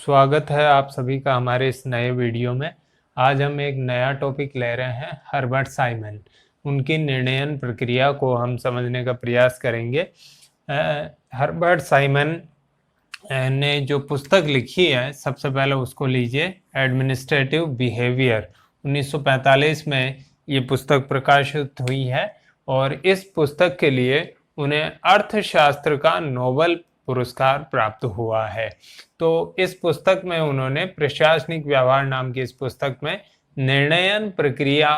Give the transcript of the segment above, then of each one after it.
स्वागत है आप सभी का हमारे इस नए वीडियो में। आज हम एक नया टॉपिक ले रहे हैं, हर्बर्ट साइमन। उनकी निर्णयन प्रक्रिया को हम समझने का प्रयास करेंगे। हर्बर्ट साइमन ने जो पुस्तक लिखी है, सबसे पहले उसको लीजिए, एडमिनिस्ट्रेटिव बिहेवियर। 1945 में ये पुस्तक प्रकाशित हुई है और इस पुस्तक के लिए उन्हें अर्थशास्त्र का नोबेल पुरस्कार प्राप्त हुआ है। तो इस पुस्तक में उन्होंने प्रशासनिक व्यवहार नाम की इस पुस्तक में निर्णयन प्रक्रिया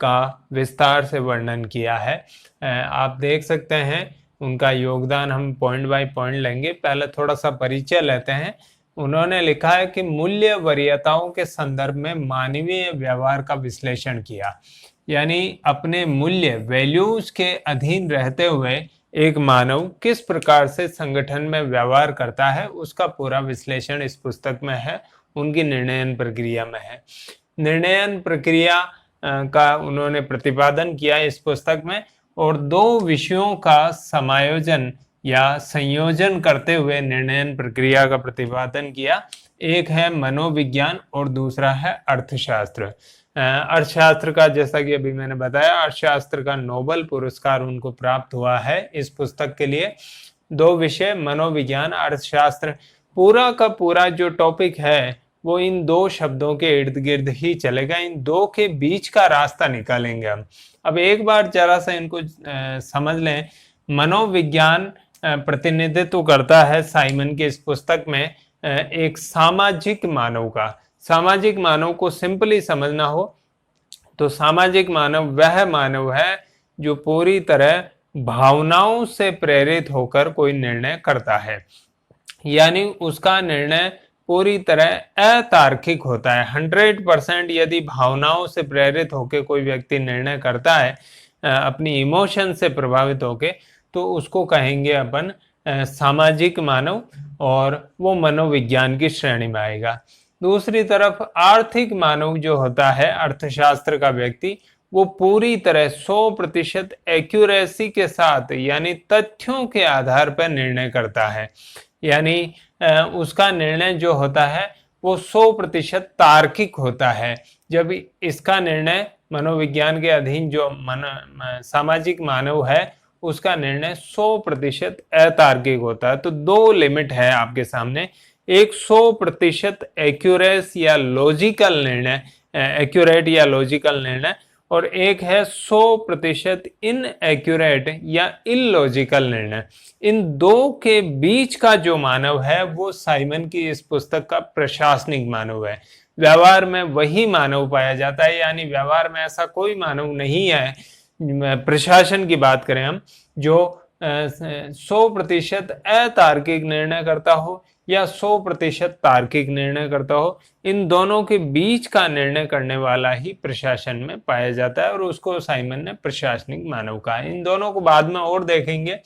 का विस्तार से वर्णन किया है। आप देख सकते हैं उनका योगदान हम पॉइंट बाय पॉइंट लेंगे। पहले थोड़ा सा परिचय लेते हैं। उन्होंने लिखा है कि मूल्य वरीयताओं के संदर्भ में मानवीय व्यवहार का विश्लेषण किया, यानी अपने मूल्य वैल्यूज के अधीन रहते हुए एक मानव किस प्रकार से संगठन में व्यवहार करता है, उसका पूरा विश्लेषण इस पुस्तक में है, उनकी निर्णयन प्रक्रिया में है। निर्णयन प्रक्रिया का उन्होंने प्रतिपादन किया इस पुस्तक में और दो विषयों का समायोजन या संयोजन करते हुए निर्णयन प्रक्रिया का प्रतिपादन किया। एक है मनोविज्ञान और दूसरा है अर्थशास्त्र। अर्थशास्त्र का, जैसा कि अभी मैंने बताया, अर्थशास्त्र का नोबेल पुरस्कार उनको प्राप्त हुआ है इस पुस्तक के लिए। दो विषय, मनोविज्ञान, अर्थशास्त्र। पूरा का पूरा जो टॉपिक है वो इन दो शब्दों के इर्द गिर्द ही चलेगा, इन दो के बीच का रास्ता निकालेंगे हम। अब एक बार जरा सा इनको समझ लें। मनोविज्ञान प्रतिनिधित्व करता है साइमन की इस पुस्तक में एक सामाजिक मानव का। सामाजिक मानव को सिंपली समझना हो तो सामाजिक मानव वह मानव है जो पूरी तरह भावनाओं से प्रेरित होकर कोई निर्णय करता है, यानी उसका निर्णय पूरी तरह अतार्किक होता है। 100% यदि भावनाओं से प्रेरित होकर कोई व्यक्ति निर्णय करता है, अपनी इमोशन से प्रभावित होकर, तो उसको कहेंगे अपन सामाजिक मानव, और वो मनोविज्ञान की श्रेणी में आएगा। दूसरी तरफ आर्थिक मानव जो होता है, अर्थशास्त्र का व्यक्ति, वो पूरी तरह 100% एक्यूरेसी के साथ, यानी तथ्यों के आधार पर निर्णय करता है, यानी उसका निर्णय जो होता है वो 100% तार्किक होता है। जब इसका निर्णय मनोविज्ञान के अधीन जो सामाजिक मानव है, उसका निर्णय 100% अतार्किक होता है। तो दो लिमिट है आपके सामने, एक 100% एक्यूरेट या लॉजिकल निर्णय, और एक है 100% इनएक्यूरेट या इलॉजिकल निर्णय। इन दो के बीच का जो मानव है वो साइमन की इस पुस्तक का प्रशासनिक मानव है। व्यवहार में वही मानव पाया जाता है, यानी व्यवहार में ऐसा कोई मानव नहीं है, प्रशासन की बात करें हम, जो 100% अतार्किक निर्णय करता हो या 100% तार्किक निर्णय करता हो। इन दोनों के बीच का निर्णय करने वाला ही प्रशासन में पाया जाता है और उसको साइमन ने प्रशासनिक मानव कहा। इन दोनों को बाद में और देखेंगे।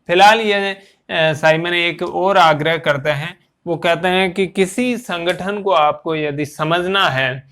फिलहाल ये साइमन एक और आग्रह करते हैं। वो कहते हैं कि किसी संगठन को आपको यदि समझना है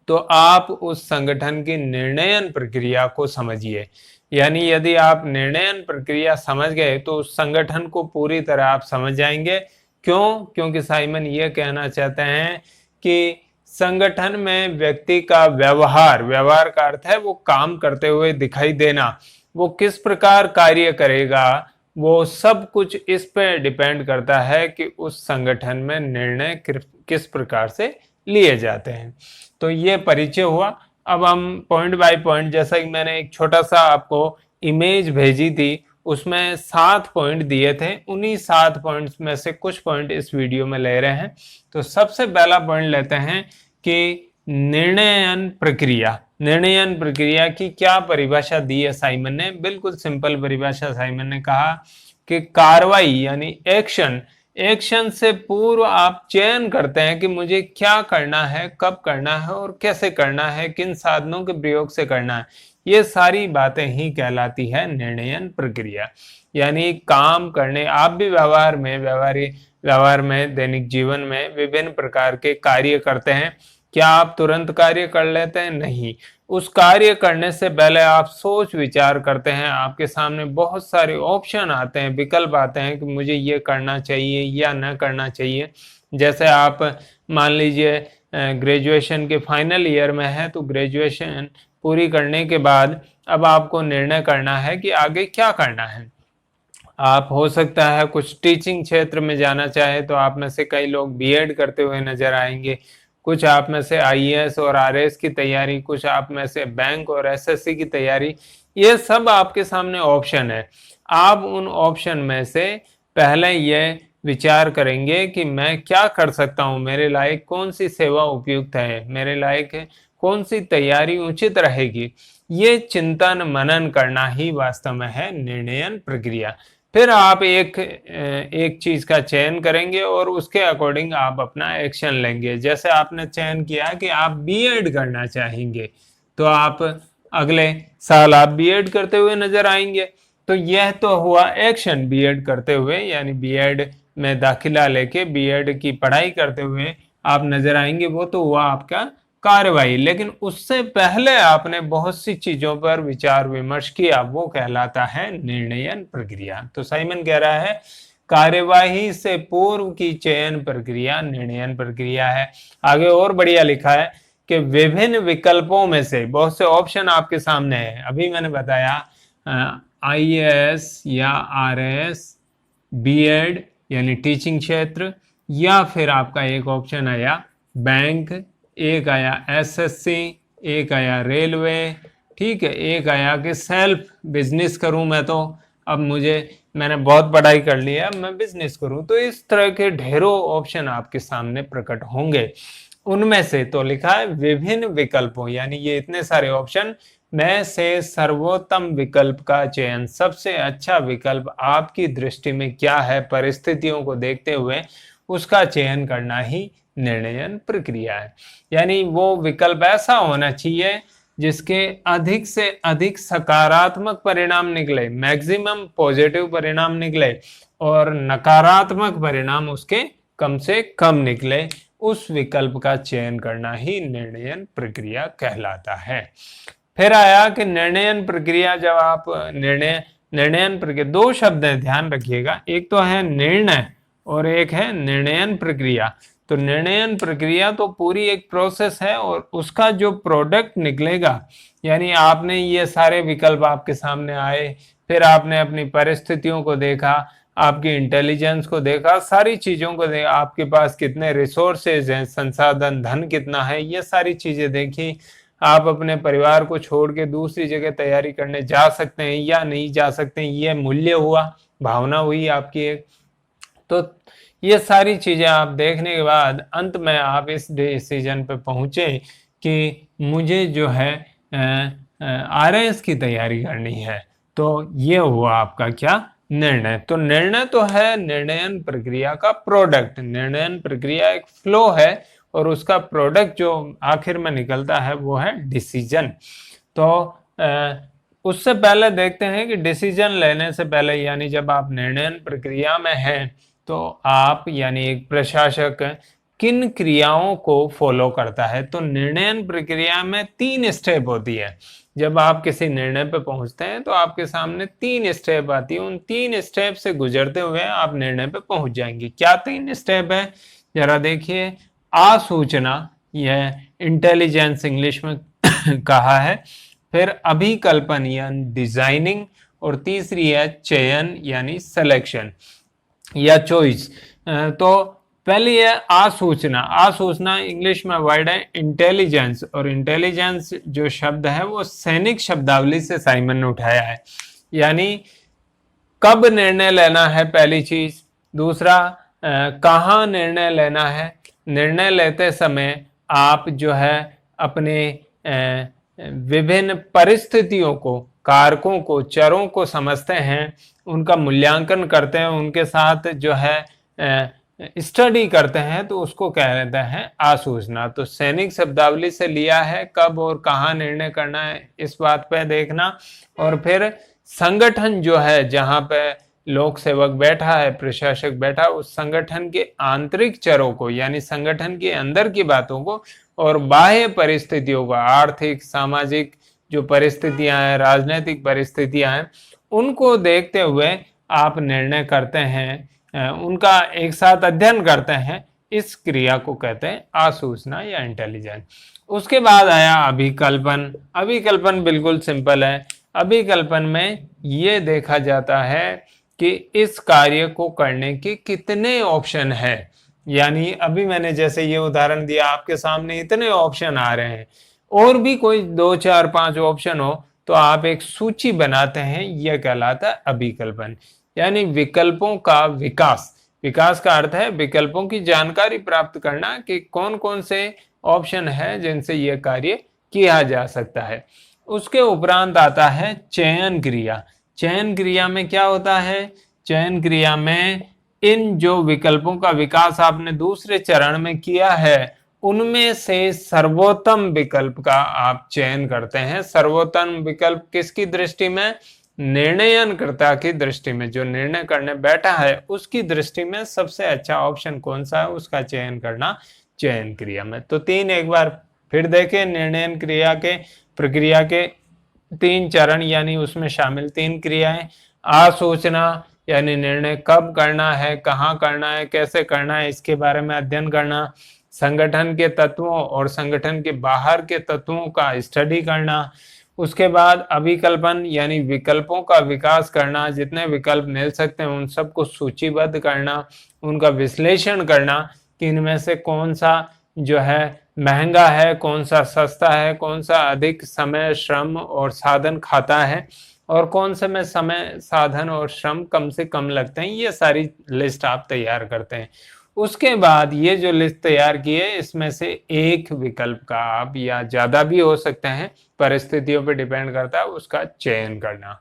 तो आप उस संगठन की निर्णयन प्रक्रिया को समझिए, यानी यदि आप निर्णयन प्रक्रिया समझ गए तो उस संगठन को पूरी तरह आप समझ जाएंगे। क्यों? क्योंकि साइमन ये कहना चाहते हैं कि संगठन में व्यक्ति का व्यवहार का अर्थ है वो काम करते हुए दिखाई देना, वो किस प्रकार कार्य करेगा, वो सब कुछ इस पे डिपेंड करता है कि उस संगठन में निर्णय किस प्रकार से लिए जाते हैं। तो ये परिचय हुआ। अब हम पॉइंट बाय पॉइंट, जैसा कि मैंने एक छोटा सा आपको इमेज भेजी थी, उसमें 7 पॉइंट दिए थे, उन्हीं 7 पॉइंट्स में से कुछ पॉइंट इस वीडियो में ले रहे हैं। तो सबसे पहला पॉइंट लेते हैं कि निर्णयन प्रक्रिया की क्या परिभाषा दी है साइमन ने। बिल्कुल सिंपल परिभाषा साइमन ने कहा कि कार्रवाई यानी एक्शन से पूर्व आप चयन करते हैं कि मुझे क्या करना है, कब करना है और कैसे करना है, किन साधनों के प्रयोग से करना है। ये सारी बातें ही कहलाती है निर्णयन प्रक्रिया। यानी काम करने, आप भी व्यवहार में दैनिक जीवन में विभिन्न प्रकार के कार्य करते हैं। क्या आप तुरंत कार्य कर लेते हैं? नहीं। उस कार्य करने से पहले आप सोच विचार करते हैं। आपके सामने बहुत सारे ऑप्शन आते हैं, विकल्प आते हैं कि मुझे ये करना चाहिए या न करना चाहिए। जैसे आप मान लीजिए ग्रेजुएशन के फाइनल ईयर में है, तो ग्रेजुएशन पूरी करने के बाद अब आपको निर्णय करना है कि आगे क्या करना है। आप हो सकता है कुछ टीचिंग क्षेत्र में जाना चाहे, तो आप में से कई लोग बीएड करते हुए नजर आएंगे, कुछ आप में से आईएएस और आरएएस की तैयारी, कुछ आप में से बैंक और एसएससी की तैयारी। ये सब आपके सामने ऑप्शन है। आप उन ऑप्शन में से पहले ये विचार करेंगे कि मैं क्या कर सकता हूँ, मेरे लायक कौन सी सेवा उपयुक्त है, मेरे लायक कौन सी तैयारी उचित रहेगी। ये चिंतन मनन करना ही वास्तव में है निर्णयन प्रक्रिया। फिर आप एक चीज का चयन करेंगे और उसके अकॉर्डिंग आप अपना एक्शन लेंगे। जैसे आपने चयन किया कि आप बीएड करना चाहेंगे, तो आप अगले साल आप बीएड करते हुए नजर आएंगे। तो यह तो हुआ एक्शन, बीएड करते हुए, यानी बीएड में दाखिला लेके बीएड की पढ़ाई करते हुए आप नजर आएंगे, वो तो हुआ आपका कार्रवाई। लेकिन उससे पहले आपने बहुत सी चीजों पर विचार विमर्श किया, वो कहलाता है निर्णयन प्रक्रिया। तो साइमन कह रहा है कार्यवाही से पूर्व की चयन प्रक्रिया निर्णयन प्रक्रिया है। आगे और बढ़िया लिखा है कि विभिन्न विकल्पों में से, बहुत से ऑप्शन आपके सामने है, अभी मैंने बताया आईएएस या आरएएस, बीएड यानी टीचिंग क्षेत्र, या फिर आपका एक ऑप्शन आया बैंक, एक आया एसएससी, एक आया रेलवे, ठीक है, एक आया कि सेल्फ बिजनेस करूं मैं, तो अब मैंने बहुत पढ़ाई कर ली है, अब मैं बिजनेस करूं। तो इस तरह के ढेरों ऑप्शन आपके सामने प्रकट होंगे। उनमें से तो लिखा है विभिन्न विकल्पों, यानी ये इतने सारे ऑप्शन में से सर्वोत्तम विकल्प का चयन, सबसे अच्छा विकल्प आपकी दृष्टि में क्या है परिस्थितियों को देखते हुए, उसका चयन करना ही निर्णयन प्रक्रिया है। यानी वो विकल्प ऐसा होना चाहिए जिसके अधिक से अधिक सकारात्मक परिणाम निकले, मैक्सिमम पॉजिटिव परिणाम निकले, और नकारात्मक परिणाम उसके कम से कम निकले। उस विकल्प का चयन करना ही निर्णयन प्रक्रिया कहलाता है। फिर आया कि निर्णयन प्रक्रिया, जब आप निर्णयन प्रक्रिया, दो शब्द है, ध्यान रखिएगा, एक तो है निर्णय और एक है निर्णयन प्रक्रिया। तो निर्णयन प्रक्रिया तो पूरी एक प्रोसेस है, और उसका जो प्रोडक्ट निकलेगा, यानी आपने ये सारे विकल्प आपके सामने आए, फिर आपने अपनी परिस्थितियों को देखा, आपकी इंटेलिजेंस को देखा, सारी चीजों को देखा, आपके पास कितने रिसोर्सेज हैं, संसाधन, धन कितना है, ये सारी चीजें देखी। आप अपने परिवार को छोड़ के दूसरी जगह तैयारी करने जा सकते हैं या नहीं जा सकते हैं, ये मूल्य हुआ, भावना हुई आपकी एक। तो ये सारी चीजें आप देखने के बाद अंत में आप इस डिसीजन पे पहुंचे कि मुझे जो है आरएएस की तैयारी करनी है। तो ये हुआ आपका क्या निर्णय। तो निर्णय तो है निर्णयन प्रक्रिया का प्रोडक्ट। निर्णयन प्रक्रिया एक फ्लो है और उसका प्रोडक्ट जो आखिर में निकलता है वो है डिसीजन। तो उससे पहले देखते हैं कि डिसीजन लेने से पहले, यानी जब आप निर्णयन प्रक्रिया में हैं, तो आप यानी एक प्रशासक किन क्रियाओं को फॉलो करता है। तो निर्णयन प्रक्रिया में 3 स्टेप होती है। जब आप किसी निर्णय पर पहुंचते हैं तो आपके सामने 3 स्टेप आती है। उन 3 स्टेप से गुजरते हुए आप निर्णय पर पहुंच जाएंगे। क्या 3 स्टेप है, जरा देखिए। आसूचना, यह इंटेलिजेंस इंग्लिश में कहा है। फिर अभिकल्पन यानी डिजाइनिंग, और तीसरी है चयन यानी सिलेक्शन या चॉइस। तो पहली है आसूचना। आसूचना इंग्लिश में वर्ड है इंटेलिजेंस, और इंटेलिजेंस जो शब्द है वो सैनिक शब्दावली से साइमन ने उठाया है। यानी कब निर्णय लेना है पहली चीज, दूसरा कहाँ निर्णय लेना है। निर्णय लेते समय आप जो है अपने विभिन्न परिस्थितियों को, कारकों को, चरों को समझते हैं, उनका मूल्यांकन करते हैं, उनके साथ जो है स्टडी करते हैं, तो उसको कहते हैं आसूचना। तो सैनिक शब्दावली से लिया है कब और कहाँ निर्णय करना है, इस बात पे देखना। और फिर संगठन जो है, जहाँ पे लोक सेवक बैठा है, प्रशासक बैठा, उस संगठन के आंतरिक चरों को, यानी संगठन के अंदर की बातों को, और बाह्य परिस्थितियों को, आर्थिक सामाजिक जो परिस्थितियां हैं, राजनीतिक परिस्थितियां हैं, उनको देखते हुए आप निर्णय करते हैं, उनका एक साथ अध्ययन करते हैं, इस क्रिया को कहते हैं आसूचना या इंटेलिजेंस। उसके बाद आया अभिकल्पन। अभिकल्पन बिल्कुल सिंपल है। अभिकल्पन में ये देखा जाता है कि इस कार्य को करने के कितने ऑप्शन है। यानी अभी मैंने जैसे ये उदाहरण दिया, आपके सामने इतने ऑप्शन आ रहे हैं, और भी कोई 2 4 5 ऑप्शन हो तो आप एक सूची बनाते हैं, यह कहलाता है अभिकल्पन। यानी विकल्पों का विकास। विकास का अर्थ है विकल्पों की जानकारी प्राप्त करना कि कौन कौन से ऑप्शन है जिनसे यह कार्य किया जा सकता है। उसके उपरांत आता है चयन क्रिया। चयन क्रिया में क्या होता है? चयन क्रिया में इन जो विकल्पों का विकास आपने दूसरे चरण में किया है, उनमें से सर्वोत्तम विकल्प का आप चयन करते हैं। सर्वोत्तम विकल्प किसकी दृष्टि में? निर्णयनकर्ता की दृष्टि में। जो निर्णय करने बैठा है उसकी दृष्टि में सबसे अच्छा ऑप्शन कौन सा है, उसका चयन करना चयन क्रिया में। तो 3 एक बार फिर देखें, निर्णयन क्रिया के प्रक्रिया के 3 चरण, यानी उसमें शामिल 3 क्रियाएं। आसूचना यानी निर्णय कब करना है, कहाँ करना है, कैसे करना है, इसके बारे में अध्ययन करना। संगठन के तत्वों और संगठन के बाहर के तत्वों का स्टडी करना। उसके बाद अभिकल्पन यानी विकल्पों का विकास करना, जितने विकल्प मिल सकते हैं उन सबको सूचीबद्ध करना, उनका विश्लेषण करना कि इनमें से कौन सा जो है महंगा है, कौन सा सस्ता है, कौन सा अधिक समय, श्रम और साधन खाता है, और कौन से में समय, साधन और श्रम कम से कम लगते हैं। ये सारी लिस्ट आप तैयार करते हैं। उसके बाद ये जो लिस्ट तैयार की है, इसमें से एक विकल्प का आप, या ज्यादा भी हो सकते हैं, परिस्थितियों पर डिपेंड करता है, उसका चयन करना।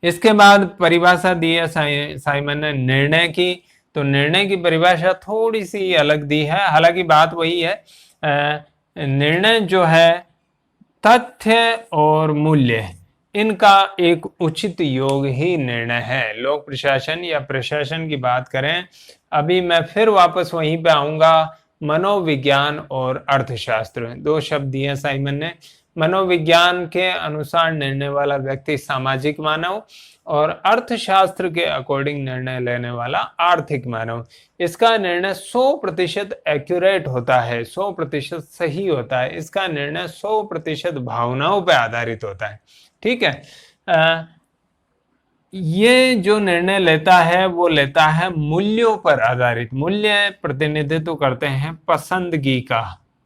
इसके बाद परिभाषा दी है साइमन ने निर्णय की। तो निर्णय की परिभाषा थोड़ी सी अलग दी है, हालांकि बात वही है। निर्णय जो है तथ्य और मूल्य, इनका एक उचित योग ही निर्णय है। लोक प्रशासन या प्रशासन की बात करें, अभी मैं फिर वापस वहीं पे आऊंगा। मनोविज्ञान और अर्थशास्त्र, 2 शब्द दिए साइमन ने। मनोविज्ञान के अनुसार निर्णय वाला व्यक्ति सामाजिक मानव, और अर्थशास्त्र के अकॉर्डिंग निर्णय लेने वाला आर्थिक मानव। इसका निर्णय 100% एक्यूरेट होता है, 100% सही होता है। इसका निर्णय 100% भावनाओं पर आधारित होता है। ठीक है। ये जो निर्णय लेता है वो लेता है मूल्यों पर आधारित। मूल्य प्रतिनिधित्व करते हैं पसंदगी का।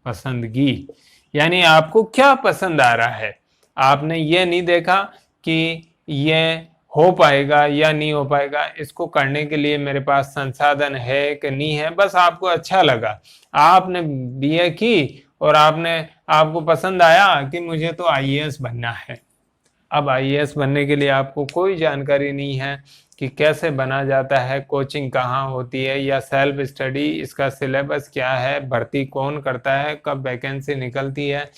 पसंदगी यानी आपको क्या पसंद आ रहा है। आपने ये नहीं देखा कि ये हो पाएगा या नहीं हो पाएगा, इसको करने के लिए मेरे पास संसाधन है कि नहीं है, बस आपको अच्छा लगा, आपने बीए की और आपको पसंद आया कि मुझे तो आईएएस बनना है। अब आईएएस बनने के लिए आपको कोई जानकारी नहीं है कि कैसे बना जाता है, कोचिंग कहाँ होती है, या सेल्फ स्टडी, इसका सिलेबस क्या है, भर्ती कौन करता है, कब वैकेंसी निकलती है,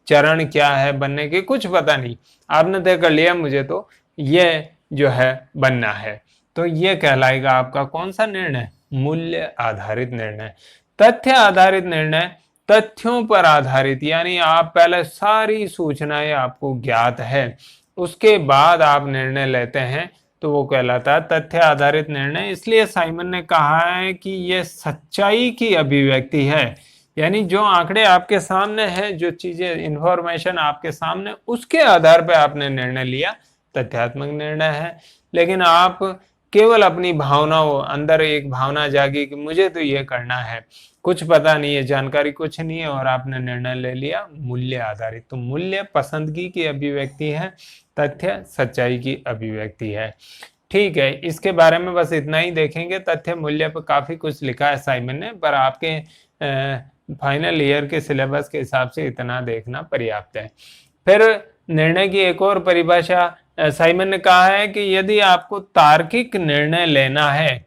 चरण क्या है बनने के, कुछ पता नहीं। आपने तय कर लिया मुझे तो ये जो है बनना है, तो ये कहलाएगा आपका कौन सा निर्णय? मूल्य आधारित निर्णय। तथ्य आधारित निर्णय, तथ्यों पर आधारित, यानी आप पहले सारी सूचनाएं आपको ज्ञात है, उसके बाद आप निर्णय लेते हैं, तो वो कहलाता है तथ्य आधारित निर्णय। इसलिए साइमन ने कहा है कि यह सच्चाई की अभिव्यक्ति है। यानी जो आंकड़े आपके सामने हैं, जो चीजें, इंफॉर्मेशन आपके सामने, उसके आधार पर आपने निर्णय लिया, तथ्यात्मक निर्णय है। लेकिन आप केवल अपनी भावनाओं, अंदर एक भावना जागी कि मुझे तो ये करना है, कुछ पता नहीं है, जानकारी कुछ नहीं है, और आपने निर्णय ले लिया, मूल्य आधारित। तो मूल्य पसंदगी की अभिव्यक्ति है, तथ्य सच्चाई की अभिव्यक्ति है। ठीक है, इसके बारे में बस इतना ही देखेंगे। तथ्य मूल्य पर काफी कुछ लिखा है साइमन ने, पर आपके फाइनल ईयर के सिलेबस के हिसाब से इतना देखना पर्याप्त है। फिर निर्णय की एक और परिभाषा साइमन ने कहा है कि यदि आपको तार्किक निर्णय लेना है,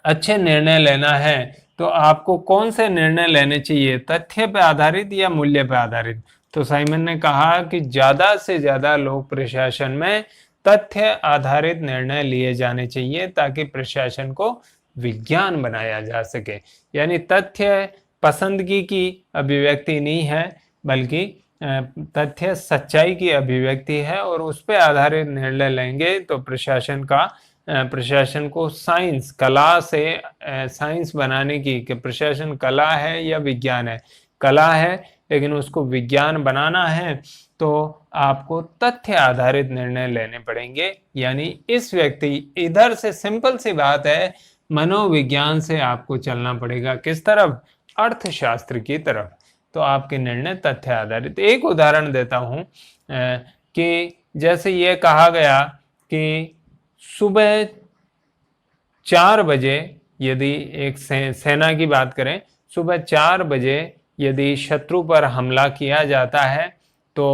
अच्छे निर्णय लेना है, तो आपको कौन से निर्णय लेने चाहिए, तथ्य पे आधारित या मूल्य पे आधारित? तो साइमन ने कहा कि ज्यादा से ज्यादा लोक प्रशासन में तथ्य आधारित निर्णय लिए जाने चाहिए, ताकि प्रशासन को विज्ञान बनाया जा सके। यानी तथ्य पसंदगी की अभिव्यक्ति नहीं है, बल्कि तथ्य सच्चाई की अभिव्यक्ति है, और उस पर आधारित निर्णय लेंगे तो प्रशासन का प्रशासन को साइंस कला से साइंस बनाने की, कि प्रशासन कला है या विज्ञान है। कला है लेकिन उसको विज्ञान बनाना है तो आपको तथ्य आधारित निर्णय लेने पड़ेंगे। यानी इस व्यक्ति, इधर से सिंपल सी बात है, मनोविज्ञान से आपको चलना पड़ेगा किस तरफ? अर्थशास्त्र की तरफ। तो आपके निर्णय तथ्य आधारित। एक उदाहरण देता हूं कि जैसे ये कहा गया कि सुबह 4 बजे, यदि एक सेना की बात करें, सुबह 4 बजे यदि शत्रु पर हमला किया जाता है तो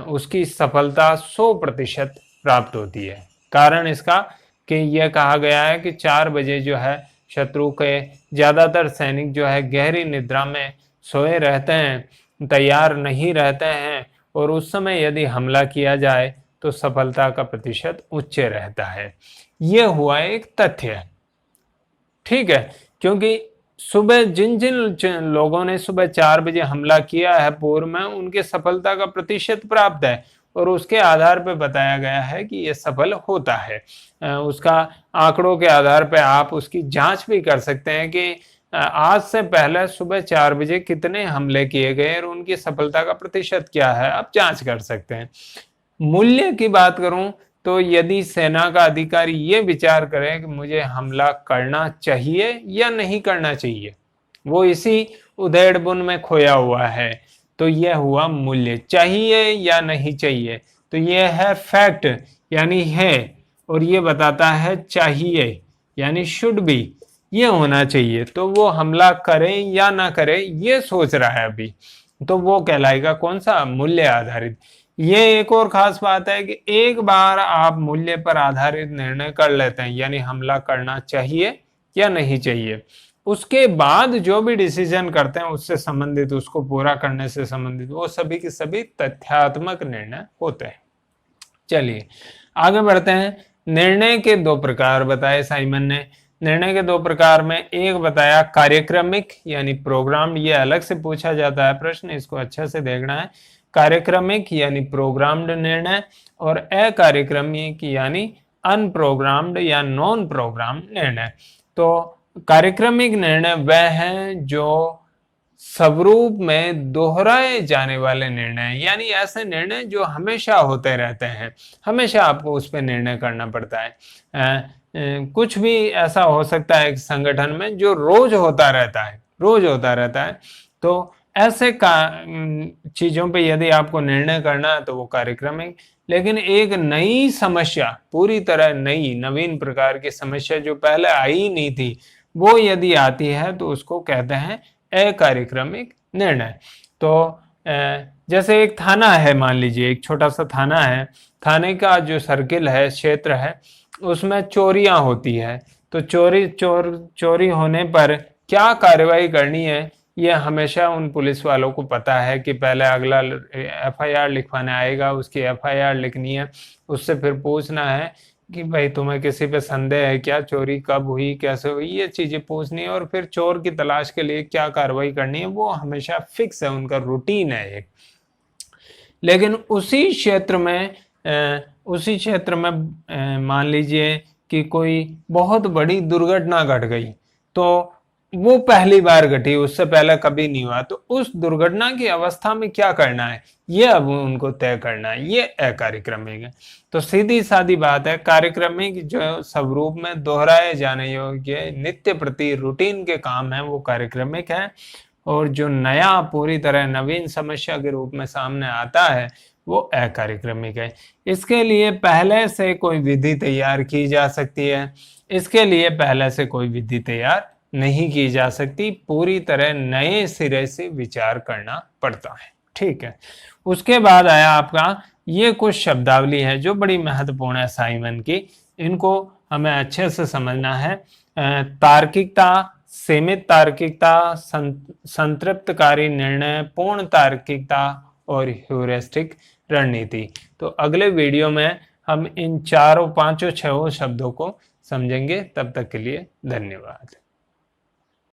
उसकी सफलता 100% प्राप्त होती है। कारण इसका कि यह कहा गया है कि 4 बजे जो है शत्रु के ज़्यादातर सैनिक जो है गहरी निद्रा में सोए रहते हैं, तैयार नहीं रहते हैं, और उस समय यदि हमला किया जाए तो सफलता का प्रतिशत उच्च रहता है। यह हुआ एक तथ्य, ठीक है। क्योंकि सुबह जिन जिन लोगों ने सुबह 4 बजे हमला किया है पूर्व में, उनके सफलता का प्रतिशत प्राप्त है, और उसके आधार पर बताया गया है कि यह सफल होता है। उसका आंकड़ों के आधार पर आप उसकी जांच भी कर सकते हैं कि आज से पहले सुबह 4 बजे कितने हमले किए गए और उनकी सफलता का प्रतिशत क्या है, आप जांच कर सकते हैं। मूल्य की बात करूं तो यदि सेना का अधिकारी ये विचार करे कि मुझे हमला करना चाहिए या नहीं करना चाहिए, वो इसी उधेड़-बुन में खोया हुआ है, तो यह हुआ मूल्य। चाहिए या नहीं चाहिए, तो यह है फैक्ट, यानी है, और ये बताता है चाहिए, यानी शुड बी, ये होना चाहिए। तो वो हमला करे या ना करे ये सोच रहा है अभी, तो वो कहलाएगा कौन सा? मूल्य आधारित। ये एक और खास बात है कि एक बार आप मूल्य पर आधारित निर्णय कर लेते हैं, यानी हमला करना चाहिए या नहीं चाहिए, उसके बाद जो भी डिसीजन करते हैं उससे संबंधित, उसको पूरा करने से संबंधित, वो सभी के सभी तथ्यात्मक निर्णय होते हैं। चलिए आगे बढ़ते हैं। निर्णय के 2 प्रकार बताए साइमन ने। निर्णय के 2 प्रकार में एक बताया कार्यक्रमिक यानी प्रोग्राम, ये अलग से पूछा जाता है प्रश्न, इसको अच्छा से देखना है। कार्यक्रमिक यानी प्रोग्राम्ड निर्णय, और अकार्यक्रमिक यानी अनप्रोग्राम्ड या नॉन प्रोग्राम्ड निर्णय। तो कार्यक्रमिक निर्णय वह हैं जो स्वरूप में दोहराए जाने वाले निर्णय, यानी ऐसे निर्णय जो हमेशा होते रहते हैं, हमेशा आपको उस पर निर्णय करना पड़ता है। कुछ भी ऐसा हो सकता है एक संगठन में जो रोज होता रहता है, रोज होता रहता है, तो ऐसे चीजों पे यदि आपको निर्णय करना है तो वो कार्यक्रमिक। लेकिन एक नई समस्या, पूरी तरह नई नवीन प्रकार की समस्या जो पहले आई नहीं थी, वो यदि आती है तो उसको कहते हैं अकार्यक्रमिक निर्णय। तो जैसे एक थाना है, मान लीजिए एक छोटा सा थाना है, थाने का जो सर्किल है, क्षेत्र है, उसमें चोरियां होती है, तो चोरी होने पर क्या कार्रवाई करनी है, ये हमेशा उन पुलिस वालों को पता है कि पहले अगला FIR लिखवाने आएगा, उसकी FIR लिखनी है, उससे फिर पूछना है कि भाई तुम्हें किसी पे संदेह है क्या, चोरी कब हुई, कैसे हुई, ये चीजें पूछनी है, और फिर चोर की तलाश के लिए क्या कार्रवाई करनी है, वो हमेशा फिक्स है, उनका रूटीन है एक। लेकिन उसी क्षेत्र में मान लीजिए कि कोई बहुत बड़ी दुर्घटना घट गई, तो वो पहली बार घटी, उससे पहले कभी नहीं हुआ, तो उस दुर्घटना की अवस्था में क्या करना है ये अब उनको तय करना है, ये अकार्यक्रमिक है। तो सीधी सादी बात है, कार्यक्रमिक जो स्वरूप में दोहराए जाने योग्य नित्य प्रति रूटीन के काम है वो कार्यक्रमिक है, और जो नया पूरी तरह नवीन समस्या के रूप में सामने आता है वो अकार्यक्रमिक है। इसके लिए पहले से कोई विधि तैयार की जा सकती है, इसके लिए पहले से कोई विधि तैयार नहीं की जा सकती, पूरी तरह नए सिरे से विचार करना पड़ता है, ठीक है। उसके बाद आया आपका ये कुछ शब्दावली है जो बड़ी महत्वपूर्ण है साइमन की, इनको हमें अच्छे से समझना है। तार्किकता, सीमित तार्किकता, संतृप्तकारी निर्णय, पूर्ण तार्किकता और ह्यूरिस्टिक रणनीति। तो अगले वीडियो में हम इन 4, 5, 6 शब्दों को समझेंगे। तब तक के लिए धन्यवाद।